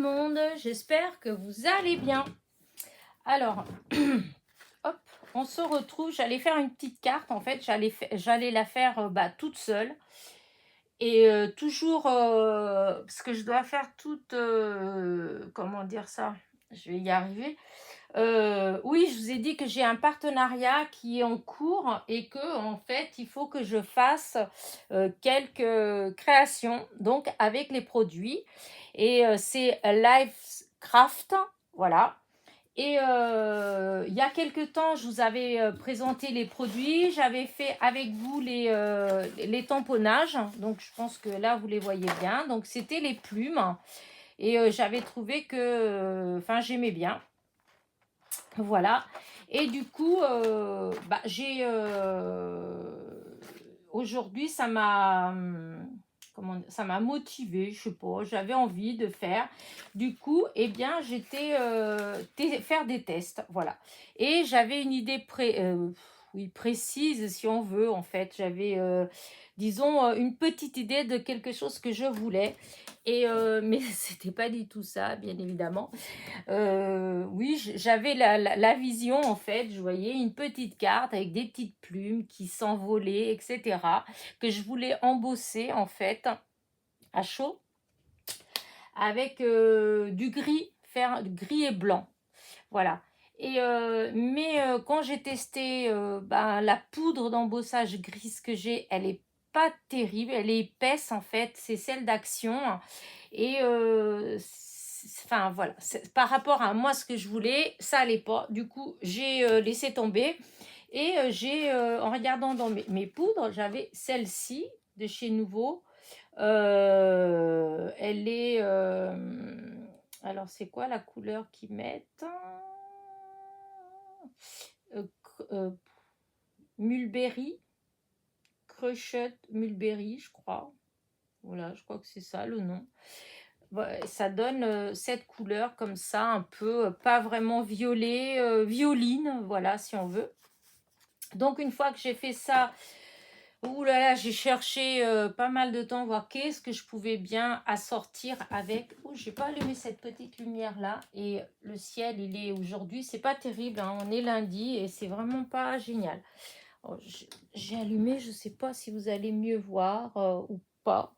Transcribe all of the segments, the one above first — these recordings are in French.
monde, j'espère que vous allez bien. Alors, hop, on se retrouve, j'allais faire une petite carte, en fait, j'allais la faire toute seule. Et toujours, parce que je dois faire toute, comment dire ça? Je vais y arriver. Oui, je vous ai dit que j'ai un partenariat qui est en cours et que en fait, il faut que je fasse, quelques créations, donc avec les produits et c'est Livecraft, voilà. Et il y a quelque temps, je vous avais, présenté les produits. J'avais fait avec vous les tamponnages, donc je pense que là, vous les voyez bien. Donc c'était les plumes et j'avais trouvé que, enfin, j'aimais bien. Voilà. Et du coup, aujourd'hui, ça m'a motivée, je sais pas, j'avais envie de faire. Du coup, eh bien, faire des tests, voilà. Et j'avais une idée oui, précise, si on veut, en fait. J'avais, disons, une petite idée de quelque chose que je voulais. Et, mais c'était pas du tout ça, bien évidemment. Oui, j'avais la vision, en fait. Je voyais une petite carte avec des petites plumes qui s'envolaient, etc., que je voulais embosser, en fait, à chaud, avec du gris, faire du gris et blanc. Voilà. Et mais quand j'ai testé la poudre d'embossage grise que j'ai, elle est pas terrible, elle est épaisse en fait, c'est celle d'Action. Et enfin voilà, par rapport à moi ce que je voulais, ça allait pas. Du coup, j'ai laissé tomber. Et en regardant dans mes poudres, j'avais celle-ci de chez Nouveau. Elle est... alors, c'est quoi la couleur qu'ils mettent? Euh, Mulberry. Crushed Mulberry, je crois. Voilà, je crois que c'est ça le nom. Ça donne cette couleur comme ça, un peu, pas vraiment violet, violine, voilà, si on veut. Donc, une fois que j'ai fait ça, ouh là là, j'ai cherché pas mal de temps, voir qu'est-ce que je pouvais bien assortir avec. Oh, j'ai pas allumé cette petite lumière là. Et le ciel, il est aujourd'hui, c'est pas terrible, hein, on est lundi et c'est vraiment pas génial. Oh, j'ai allumé, je sais pas si vous allez mieux voir ou pas.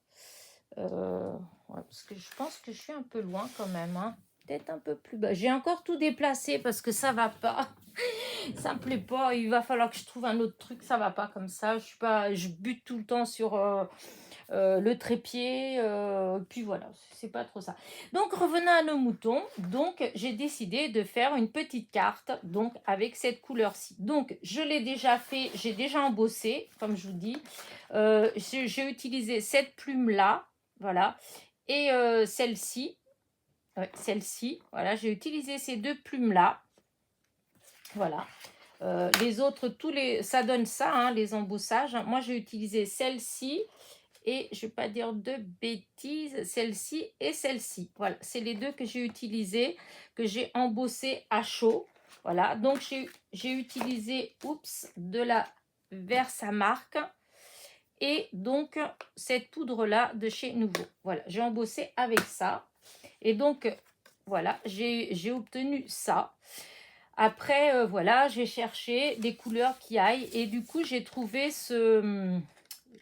Ouais, parce que je pense que je suis un peu loin quand même, hein. Peut-être un peu plus bas. J'ai encore tout déplacé parce que ça va pas. Ça me plaît pas. Il va falloir que je trouve un autre truc. Ça va pas comme ça. Je bute tout le temps sur le trépied. Puis voilà, c'est pas trop ça. Donc revenons à nos moutons. Donc j'ai décidé de faire une petite carte. Donc avec cette couleur-ci. Donc je l'ai déjà fait. J'ai déjà embossé, comme je vous dis. J'ai utilisé cette plume-là. Voilà. Et celle-ci. Ouais, celle-ci. Voilà, j'ai utilisé ces deux plumes-là. Voilà. Les autres, ça donne ça, hein, les embossages. Moi, j'ai utilisé celle-ci et je ne vais pas dire de bêtises, celle-ci et celle-ci. Voilà, c'est les deux que j'ai utilisées, que j'ai embossé à chaud. Voilà, donc j'ai utilisé, de la Versamark et donc cette poudre-là de chez Nouveau. Voilà, j'ai embossé avec ça. Et donc, voilà, j'ai obtenu ça. Après, voilà, j'ai cherché des couleurs qui aillent. Et du coup, j'ai trouvé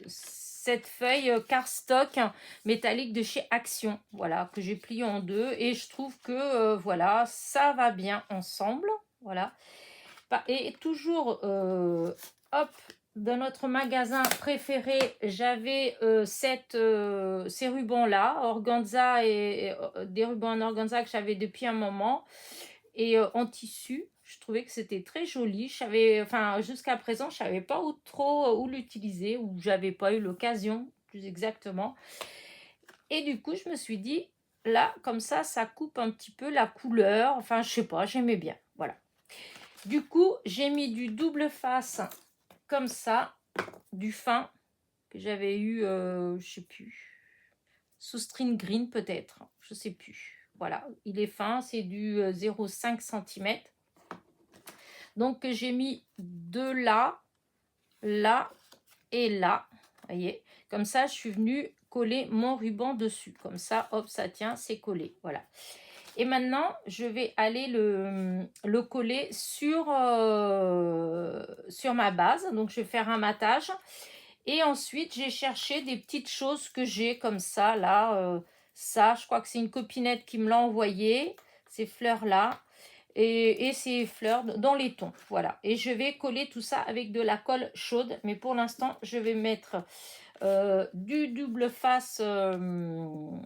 cette feuille cardstock métallique de chez Action. Voilà, que j'ai pliée en deux. Et je trouve que, voilà, ça va bien ensemble. Voilà. Et toujours, hop, dans notre magasin préféré, j'avais ces rubans-là, organza et des rubans en organza que j'avais depuis un moment. Et en tissu, je trouvais que c'était très joli. Enfin, jusqu'à présent, je savais pas où l'utiliser, ou j'avais pas eu l'occasion, plus exactement. Et du coup, je me suis dit, là, comme ça coupe un petit peu la couleur. Enfin, je sais pas, j'aimais bien. Voilà. Du coup, j'ai mis du double face comme ça, du fin que j'avais eu, je sais plus, sous string green peut-être, je sais plus. Voilà, il est fin, c'est du 0,5 cm. Donc j'ai mis de là, là et là. Vous voyez, comme ça, je suis venue coller mon ruban dessus. Comme ça, hop, ça tient, c'est collé. Voilà. Et maintenant, je vais aller le coller sur ma base. Donc, je vais faire un matage. Et ensuite, j'ai cherché des petites choses que j'ai comme ça, là. Ça, je crois que c'est une copinette qui me l'a envoyé, ces fleurs-là. Et ces fleurs dans les tons. Voilà. Et je vais coller tout ça avec de la colle chaude. Mais pour l'instant, je vais mettre du double face, de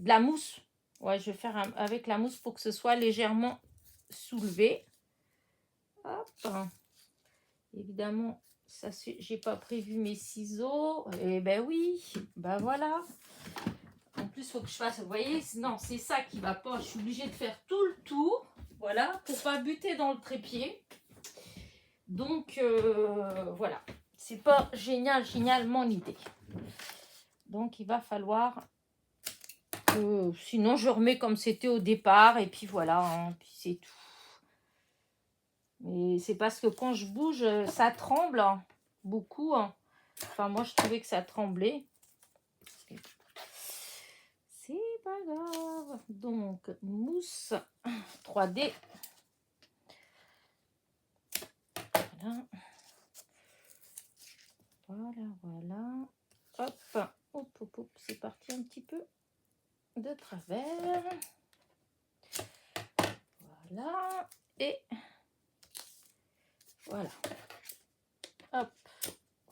la mousse. Ouais, je vais faire avec la mousse pour que ce soit légèrement soulevé. Hop. Évidemment, ça, j'ai pas prévu mes ciseaux. Eh ben oui, ben voilà. En plus, il faut que je fasse, vous voyez, non, c'est ça qui va pas. Je suis obligée de faire tout le tour, voilà, pour pas buter dans le trépied. Donc, voilà. C'est pas génial mon idée. Donc, il va falloir... sinon, je remets comme c'était au départ. Et puis, voilà. Hein, puis c'est tout. Mais c'est parce que quand je bouge, ça tremble. Hein, beaucoup. Hein. Enfin, moi, je trouvais que ça tremblait. C'est pas grave. Donc, mousse 3D. Voilà. Voilà. Hop. C'est parti un petit peu de travers. Voilà. Et voilà. Hop.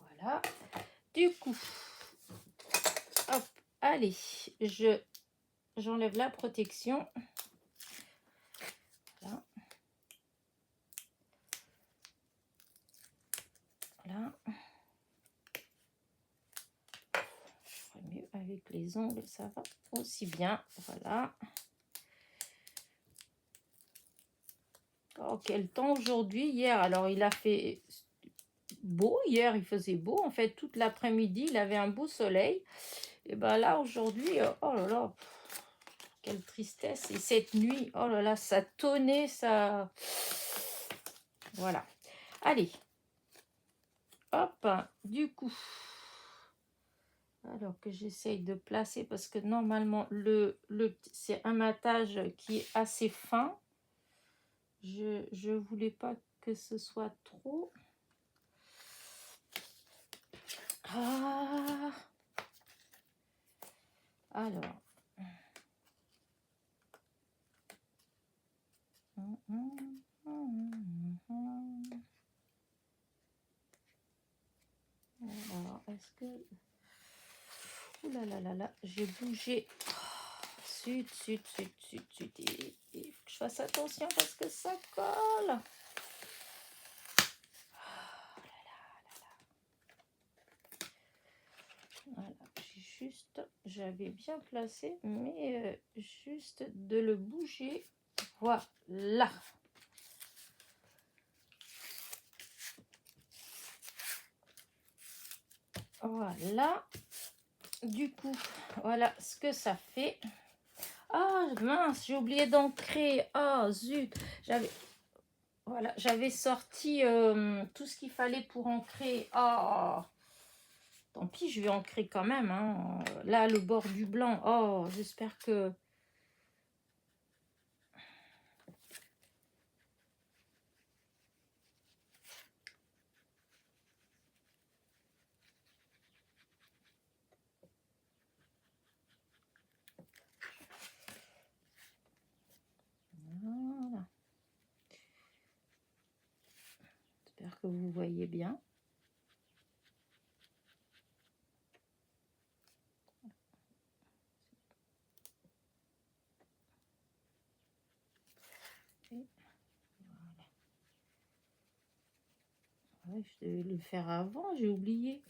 Voilà. Du coup, hop. Allez, j'enlève la protection. Voilà. Voilà. Je ferai mieux avec les ongles, ça va aussi bien. Voilà. Oh, quel temps aujourd'hui. Hier, alors il a fait beau. Hier, il faisait beau. En fait, toute l'après-midi, il avait un beau soleil. Et ben là, aujourd'hui, oh là là, quelle tristesse. Et cette nuit, oh là là, ça tonnait, ça... Voilà. Allez. Hop, du coup... Alors que j'essaye de placer, parce que normalement, c'est un matage qui est assez fin. Je ne voulais pas que ce soit trop... Ah. Alors. Alors, est-ce que... Ouh là là là là, j'ai bougé. Sud. Il faut que je fasse attention parce que ça colle. Voilà, j'avais bien placé, mais juste de le bouger. Voilà. Voilà. Du coup, voilà ce que ça fait. Ah mince, j'ai oublié d'ancrer. Ah zut, j'avais sorti tout ce qu'il fallait pour ancrer. Ah, tant pis, je vais ancrer quand même. Hein. Là, le bord du blanc. Oh, j'espère que... Voilà. J'espère que vous voyez bien. Ouais, je devais le faire avant, j'ai oublié.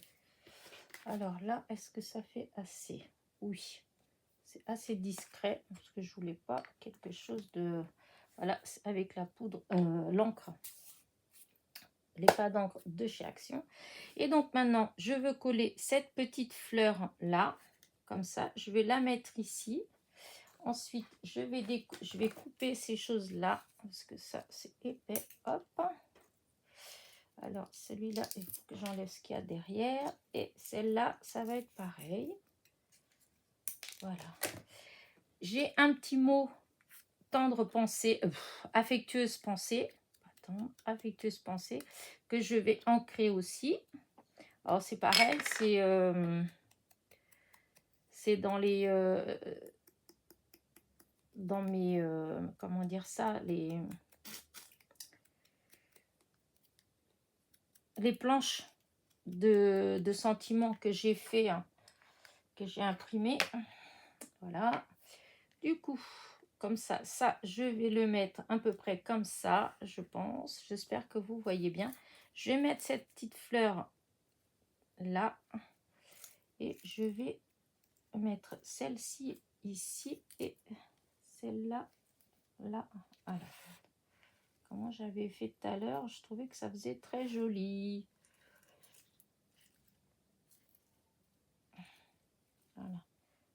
Alors là, est-ce que ça fait assez? Oui, c'est assez discret parce que je voulais pas quelque chose de... Voilà, avec la poudre, l'encre, les pas d'encre de chez Action. Et donc maintenant, je veux coller cette petite fleur là, comme ça. Je vais la mettre ici. Ensuite, je vais couper ces choses là parce que ça c'est épais. Hop. Alors, celui-là, il faut que j'enlève ce qu'il y a derrière. Et celle-là, ça va être pareil. Voilà. J'ai un petit mot tendre pensée, affectueuse pensée. Attends, affectueuse pensée, que je vais ancrer aussi. Alors, c'est pareil, c'est dans les... dans mes... comment dire ça, les planches de sentiments que j'ai fait, hein, que j'ai imprimé. Voilà. Du coup, comme ça, je vais le mettre à peu près comme ça, je pense. J'espère que vous voyez bien. Je vais mettre cette petite fleur là. Et je vais mettre celle-ci ici et celle-là là. Voilà. Comment j'avais fait tout à l'heure, je trouvais que ça faisait très joli. Voilà.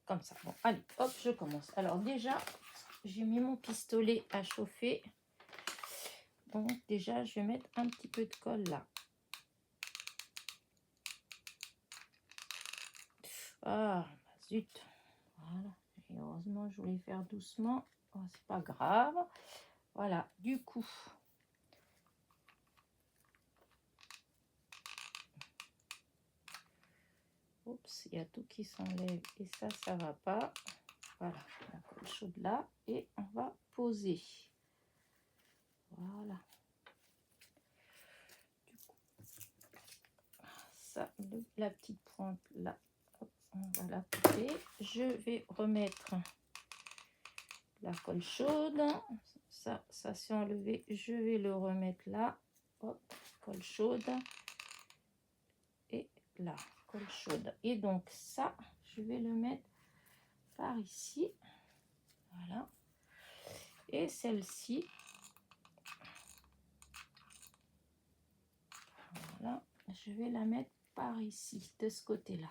Comme ça. Bon, allez, hop, je commence. Alors déjà, j'ai mis mon pistolet à chauffer. Donc déjà, je vais mettre un petit peu de colle là. Ah, zut. Voilà. Et heureusement, je voulais faire doucement. Oh, c'est pas grave. Voilà, du coup. Oups, il y a tout qui s'enlève. Et ça va pas. Voilà, la colle chaude là. Et on va poser. Voilà. Du coup, ça, la petite pointe là. Hop, on va la couper. Je vais remettre la colle chaude. Ça s'est enlevé. Je vais le remettre là. Hop, colle chaude. Et là, colle chaude. Et donc ça, je vais le mettre par ici. Voilà. Et celle-ci, voilà, je vais la mettre par ici, de ce côté-là.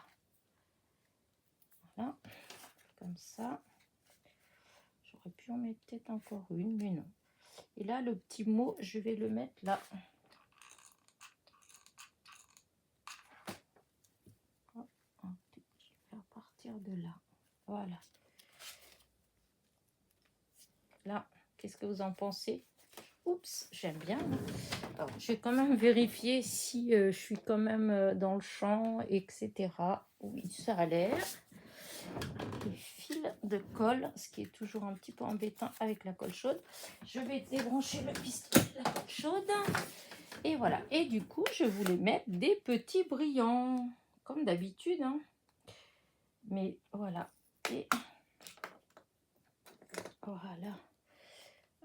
Voilà, comme ça. J'aurais pu en mettre peut-être encore une, mais non. Et là, le petit mot, je vais le mettre là. Je vais faire partir de là. Voilà. Là, qu'est-ce que vous en pensez? Oups, j'aime bien. Alors, je vais quand même vérifier si je suis quand même dans le champ, etc. Oui, ça a l'air. Les fils de colle, ce qui est toujours un petit peu embêtant avec la colle chaude. Je vais débrancher le pistolet de la colle chaude. Et voilà. Et du coup, je voulais mettre des petits brillants, comme d'habitude. Hein. Mais voilà. Et voilà.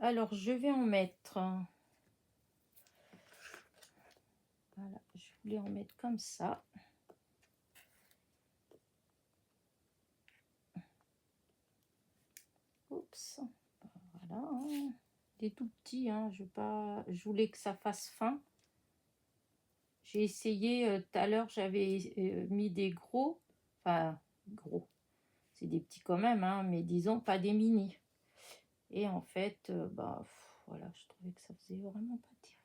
Alors, je vais en mettre... Voilà, je voulais en mettre comme ça. Oups. Voilà. Hein. Des tout petits. Hein. Je voulais que ça fasse fin. J'ai essayé tout à l'heure, j'avais mis des gros. Enfin, gros. C'est des petits quand même, hein, mais disons pas des mini. Et en fait, voilà, je trouvais que ça faisait vraiment pas terrible.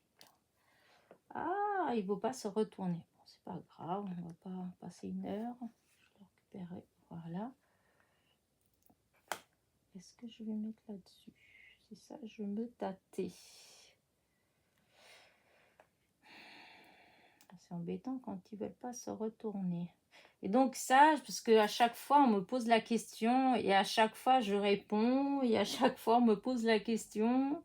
Ah, il ne vaut pas se retourner. Bon, c'est pas grave, on va pas passer une heure. Je le récupérer. Voilà. Est-ce que je vais mettre là-dessus? C'est ça, je me tâtais. C'est embêtant quand ils ne veulent pas se retourner. Et donc ça, parce qu'à chaque fois, on me pose la question et à chaque fois, je réponds et à chaque fois, on me pose la question.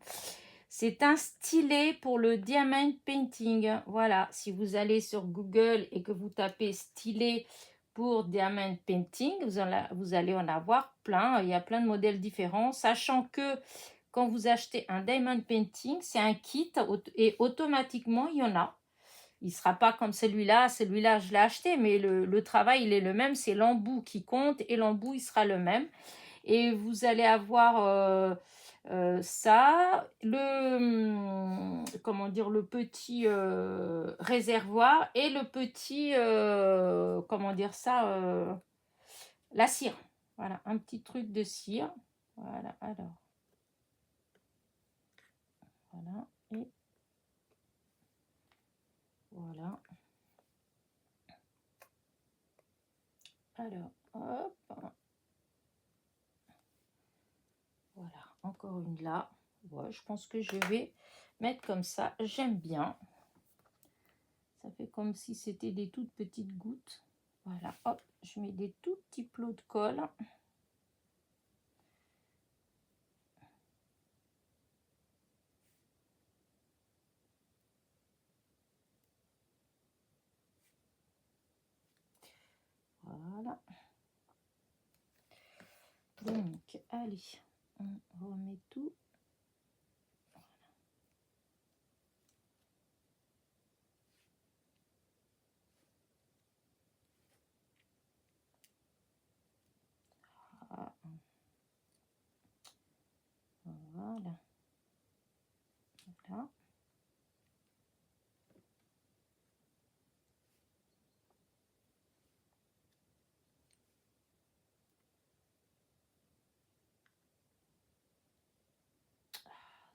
C'est un stylet pour le diamond painting. Voilà, si vous allez sur Google et que vous tapez stylet pour diamond painting, vous allez en avoir plein. Il y a plein de modèles différents, sachant que quand vous achetez un diamond painting, c'est un kit et automatiquement, il y en a. Il ne sera pas comme celui-là. Celui-là, je l'ai acheté, mais le travail, il est le même. C'est l'embout qui compte et l'embout, il sera le même. Et vous allez avoir ça, comment dire, le petit réservoir et le petit, comment dire ça, la cire. Voilà, un petit truc de cire. Voilà, alors. Voilà, et Voilà. Alors, hop. Voilà, encore une là. Ouais, je pense que je vais mettre comme ça. J'aime bien. Ça fait comme si c'était des toutes petites gouttes. Voilà, hop, je mets des tout petits plots de colle. Voilà. Donc, allez, on remet tout. Voilà. Voilà. Voilà.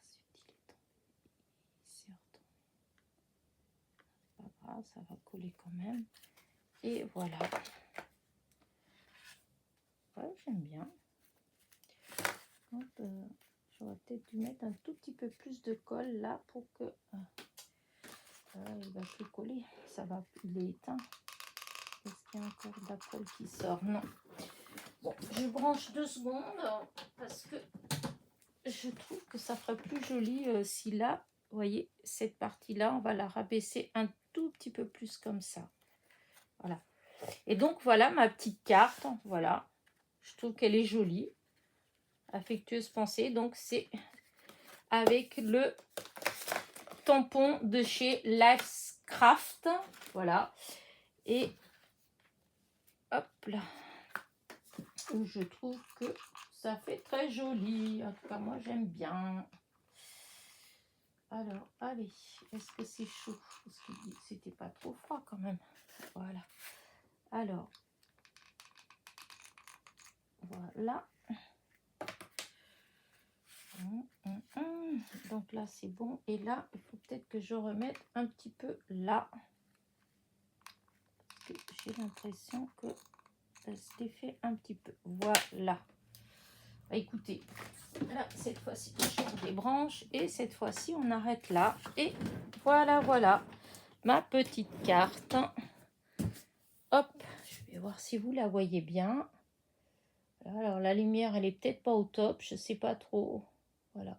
Subtil est tombé. C'est retombé. Pas grave, ça va coller quand même. Et voilà. Ouais, j'aime bien. Hop, j'aurais peut-être dû mettre un tout petit peu plus de colle là pour que il va plus coller. Ça va, il est éteint. Est-ce qu'il y a encore de la colle qui sort? Non. Bon, je branche 2 secondes parce que je trouve que ça ferait plus joli si là, vous voyez, cette partie-là, on va la rabaisser un tout petit peu plus comme ça. Voilà. Et donc, voilà ma petite carte. Voilà. Je trouve qu'elle est jolie. Affectueuse pensée. Donc, c'est avec le tampon de chez Lifecraft. Voilà. Et hop là. Où je trouve que ça fait très joli. En tout cas, moi, j'aime bien. Alors, allez. Est-ce que c'est chaud? Parce que c'était pas trop froid quand même. Voilà. Alors. Voilà. Donc là, c'est bon. Et là, il faut peut-être que je remette un petit peu là. Parce que j'ai l'impression que ça s'était fait un petit peu. Voilà. Bah, écoutez, là, cette fois-ci, je débranche. Et cette fois-ci, on arrête là. Et voilà, voilà. Ma petite carte. Hop. Je vais voir si vous la voyez bien. Alors, la lumière, elle est peut-être pas au top. Je sais pas trop. Voilà.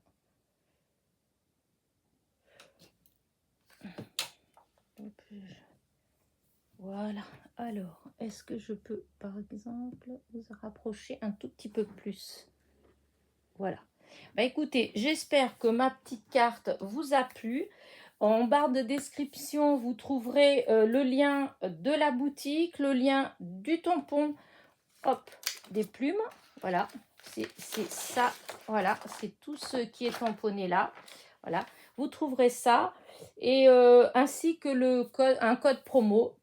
Voilà. Alors, est-ce que je peux, par exemple, vous rapprocher un tout petit peu plus? Voilà. Bah écoutez, j'espère que ma petite carte vous a plu. En barre de description, vous trouverez le lien de la boutique, le lien du tampon, hop, des plumes. Voilà, c'est ça. Voilà, c'est tout ce qui est tamponné là. Voilà, vous trouverez ça et ainsi que un code promo.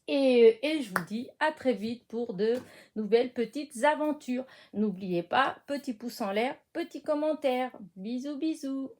Et je vous dis à très vite pour de nouvelles petites aventures. N'oubliez pas, petit pouce en l'air, petit commentaire. Bisous, bisous.